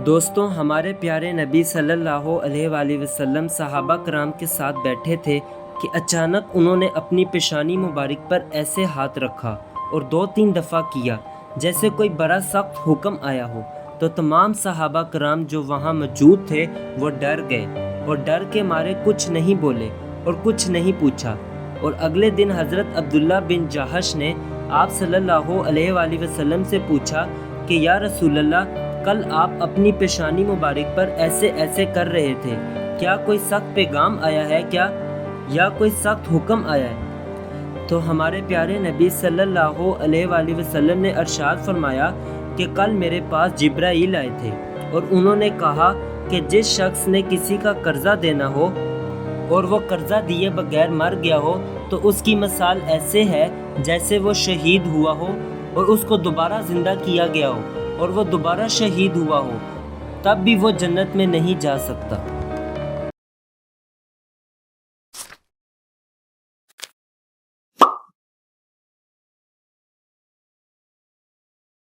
دوستوں، ہمارے پیارے نبی صلی اللہ علیہ وآلہ وسلم صحابہ کرام کے ساتھ بیٹھے تھے کہ اچانک انہوں نے اپنی پیشانی مبارک پر ایسے ہاتھ رکھا اور 2-3 دفعہ کیا جیسے کوئی بڑا سخت حکم آیا ہو۔ تو تمام صحابہ کرام جو وہاں موجود تھے وہ ڈر گئے اور ڈر کے مارے کچھ نہیں بولے اور کچھ نہیں پوچھا۔ اور اگلے دن حضرت عبداللہ بن جہش نے آپ صلی اللہ علیہ وآلہ وسلم سے پوچھا کہ یا رسول اللہ، کل آپ اپنی پیشانی مبارک پر ایسے ایسے کر رہے تھے، کیا کوئی سخت پیغام آیا ہے کیا، یا کوئی سخت حکم آیا ہے؟ تو ہمارے پیارے نبی صلی اللہ علیہ وآلہ وسلم نے ارشاد فرمایا کہ کل میرے پاس جبرائیل آئے تھے اور انہوں نے کہا کہ جس شخص نے کسی کا قرضہ دینا ہو اور وہ قرضہ دیے بغیر مر گیا ہو تو اس کی مثال ایسے ہے جیسے وہ شہید ہوا ہو اور اس کو دوبارہ زندہ کیا گیا ہو اور وہ دوبارہ شہید ہوا ہو، تب بھی وہ جنت میں نہیں جا سکتا۔